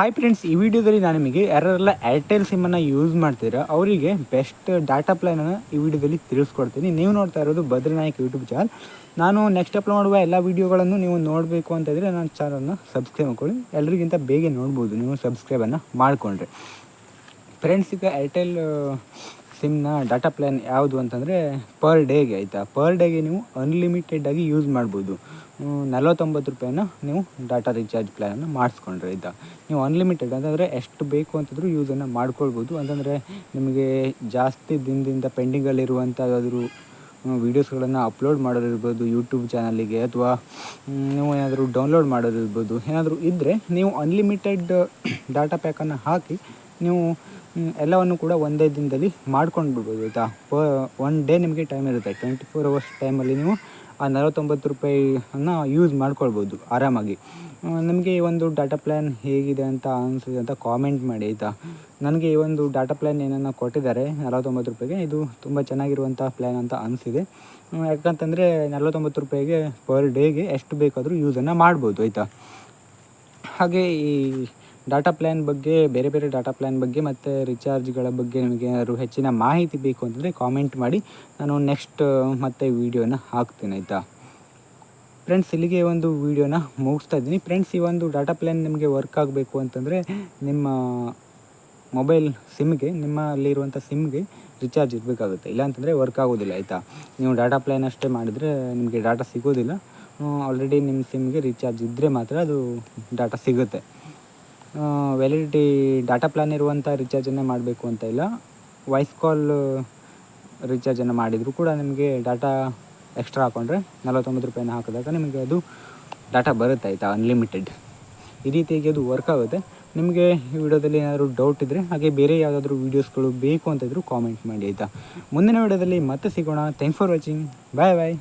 Hi friends, ಈ ವಿಡಿಯೋದಲ್ಲಿ ನಾನು ನಿಮಗೆ ಯಾರೆಲ್ಲ ಏರ್ಟೆಲ್ ಸಿಮ್ಮನ್ನು ಯೂಸ್ ಮಾಡ್ತೀರಾ ಅವರಿಗೆ ಬೆಸ್ಟ್ ಡಾಟಾ ಪ್ಲ್ಯಾನನ್ನು ಈ ವಿಡಿಯೋದಲ್ಲಿ ತಿಳಿಸ್ಕೊಡ್ತೀನಿ. ನೀವು ನೋಡ್ತಾ ಇರೋದು ಬದ್ರಿನಾಯಕ್ ಯೂಟ್ಯೂಬ್ ಚಾನಲ್. ನಾನು ನೆಕ್ಸ್ಟ್ ಅಪ್ಲೋಡ್ ಮಾಡುವ ಎಲ್ಲ ವೀಡಿಯೋಗಳನ್ನು ನೀವು ನೋಡಬೇಕು ಅಂತಂದರೆ ನನ್ನ ಚಾನಲ್ನ ಸಬ್ಸ್ಕ್ರೈಬ್ ಮಾಡ್ಕೊಳ್ಳಿ. ಎಲ್ರಿಗಿಂತ ಬೇಗ ನೋಡ್ಬೋದು ನೀವು ಸಬ್ಸ್ಕ್ರೈಬನ್ನು ಮಾಡಿಕೊಂಡ್ರೆ. ಫ್ರೆಂಡ್ಸ್, ಈಗ ಏರ್ಟೆಲ್ ಸಿಮ್ನ ಡಾಟಾ ಪ್ಲ್ಯಾನ್ ಯಾವುದು ಅಂತಂದರೆ ಪರ್ ಡೇಗೆ ಆಯಿತಾ. ಪರ್ ಡೇಗೆ ನೀವು ಅನ್ಲಿಮಿಟೆಡಾಗಿ ಯೂಸ್ ಮಾಡ್ಬೋದು. 49 ರೂಪಾಯಿನ ನೀವು ಡಾಟಾ ರೀಚಾರ್ಜ್ ಪ್ಲ್ಯಾನನ್ನು ಮಾಡಿಸ್ಕೊಂಡ್ರೆ ಆಯಿತಾ. ನೀವು ಅನ್ಲಿಮಿಟೆಡ್ ಅಂತಂದರೆ ಎಷ್ಟು ಬೇಕು ಅಂತಂದರೂ ಯೂಸನ್ನು ಮಾಡ್ಕೊಳ್ಬೋದು. ಅಂತಂದರೆ ನಿಮಗೆ ಜಾಸ್ತಿ ದಿನದಿಂದ ಪೆಂಡಿಂಗಲ್ಲಿರುವಂಥ ಯಾವುದಾದ್ರೂ ವೀಡಿಯೋಸ್ಗಳನ್ನು ಅಪ್ಲೋಡ್ ಮಾಡೋದಿರ್ಬೋದು ಯೂಟ್ಯೂಬ್ ಚಾನಲಿಗೆ, ಅಥವಾ ನೀವು ಏನಾದರೂ ಡೌನ್ಲೋಡ್ ಮಾಡೋದಿರ್ಬೋದು, ಏನಾದರೂ ಇದ್ದರೆ ನೀವು ಅನ್ಲಿಮಿಟೆಡ್ ಡಾಟಾ ಪ್ಯಾಕನ್ನು ಹಾಕಿ ನೀವು ಎಲ್ಲವನ್ನು ಕೂಡ ಒಂದೇ ದಿನದಲ್ಲಿ ಮಾಡ್ಕೊಂಡು ಬಿಡ್ಬೋದು ಆಯಿತಾ. ಒನ್ ಡೇ ನಿಮಗೆ ಟೈಮ್ ಇರುತ್ತೆ, 24 ಅವರ್ಸ್ ಟೈಮಲ್ಲಿ ನೀವು ಆ 49 ರೂಪಾಯಿಯನ್ನು ಯೂಸ್ ಮಾಡ್ಕೊಳ್ಬೋದು ಆರಾಮಾಗಿ. ನಿಮಗೆ ಈ ಒಂದು ಡಾಟಾ ಪ್ಲ್ಯಾನ್ ಹೇಗಿದೆ ಅಂತ ಅನಿಸಿದೆ ಅಂತ ಕಾಮೆಂಟ್ ಮಾಡಿ ಆಯಿತಾ. ನನಗೆ ಈ ಒಂದು ಡಾಟಾ ಪ್ಲ್ಯಾನ್ ಏನನ್ನು ಕೊಟ್ಟಿದ್ದಾರೆ 49 ರೂಪಾಯಿಗೆ, ಇದು ತುಂಬ ಚೆನ್ನಾಗಿರುವಂಥ ಪ್ಲ್ಯಾನ್ ಅಂತ ಅನಿಸಿದೆ. ಯಾಕಂತಂದರೆ 49 ರೂಪಾಯಿಗೆ ಪರ್ ಡೇಗೆ ಎಷ್ಟು ಬೇಕಾದರೂ ಯೂಸನ್ನು ಮಾಡ್ಬೋದು ಆಯಿತಾ. ಹಾಗೆ ಈ ಡಾಟಾ ಪ್ಲ್ಯಾನ್ ಬಗ್ಗೆ, ಬೇರೆ ಬೇರೆ ಡಾಟಾ ಪ್ಲ್ಯಾನ್ ಬಗ್ಗೆ ಮತ್ತು ರಿಚಾರ್ಜ್ಗಳ ಬಗ್ಗೆ ನಿಮಗೆ ಏನಾದರೂ ಹೆಚ್ಚಿನ ಮಾಹಿತಿ ಬೇಕು ಅಂತಂದರೆ ಕಾಮೆಂಟ್ ಮಾಡಿ, ನಾನು ನೆಕ್ಸ್ಟ್ ಮತ್ತೆ ವೀಡಿಯೋನ ಹಾಕ್ತೀನಿ ಆಯಿತಾ. ಫ್ರೆಂಡ್ಸ್, ಇಲ್ಲಿಗೆ ಒಂದು ವೀಡಿಯೋನ ಮುಗಿಸ್ತಾ ಇದ್ದೀನಿ. ಫ್ರೆಂಡ್ಸ್, ಈ ಒಂದು ಡಾಟಾ ಪ್ಲ್ಯಾನ್ ನಿಮಗೆ ವರ್ಕ್ ಆಗಬೇಕು ಅಂತಂದರೆ ನಿಮ್ಮ ಮೊಬೈಲ್ ಸಿಮ್ಗೆ, ನಿಮ್ಮಲ್ಲಿರುವಂಥ ಸಿಮ್ಗೆ ರಿಚಾರ್ಜ್ ಇರಬೇಕಾಗುತ್ತೆ. ಇಲ್ಲಾಂತಂದರೆ ವರ್ಕ್ ಆಗೋದಿಲ್ಲ ಆಯಿತಾ. ನೀವು ಡಾಟಾ ಪ್ಲ್ಯಾನ್ ಅಷ್ಟೇ ಮಾಡಿದರೆ ನಿಮಗೆ ಡಾಟಾ ಸಿಗೋದಿಲ್ಲ. ಆಲ್ರೆಡಿ ನಿಮ್ಮ ಸಿಮ್ಗೆ ರಿಚಾರ್ಜ್ ಇದ್ದರೆ ಮಾತ್ರ ಅದು ಡಾಟಾ ಸಿಗುತ್ತೆ. ವ್ಯಾಲಿಡಿಟಿ ಡಾಟಾ ಪ್ಲ್ಯಾನ್ ಇರುವಂಥ ರಿಚಾರ್ಜನ್ನು ಮಾಡಬೇಕು ಅಂತ ಇಲ್ಲ. ವಾಯ್ಸ್ ಕಾಲ್ ರಿಚಾರ್ಜನ್ನು ಮಾಡಿದರೂ ಕೂಡ ನಿಮಗೆ ಡಾಟಾ ಎಕ್ಸ್ಟ್ರಾ ಹಾಕ್ಕೊಂಡ್ರೆ 49 ರೂಪಾಯಿನ ಹಾಕಿದಾಗ ನಿಮಗೆ ಅದು ಡಾಟಾ ಬರುತ್ತೆ ಆಯಿತಾ, ಅನ್ಲಿಮಿಟೆಡ್. ಈ ರೀತಿಯಾಗಿ ಅದು ವರ್ಕ್ ಆಗುತ್ತೆ. ನಿಮಗೆ ಈ ವಿಡಿಯೋದಲ್ಲಿ ಏನಾದರೂ ಡೌಟ್ ಇದ್ದರೆ, ಹಾಗೆ ಬೇರೆ ಯಾವುದಾದ್ರೂ ವೀಡಿಯೋಸ್ಗಳು ಬೇಕು ಅಂತಿದ್ರು ಕಾಮೆಂಟ್ ಮಾಡಿ ಆಯಿತಾ. ಮುಂದಿನ ವಿಡಿಯೋದಲ್ಲಿ ಮತ್ತೆ ಸಿಗೋಣ. Thanks for watching. Bye bye.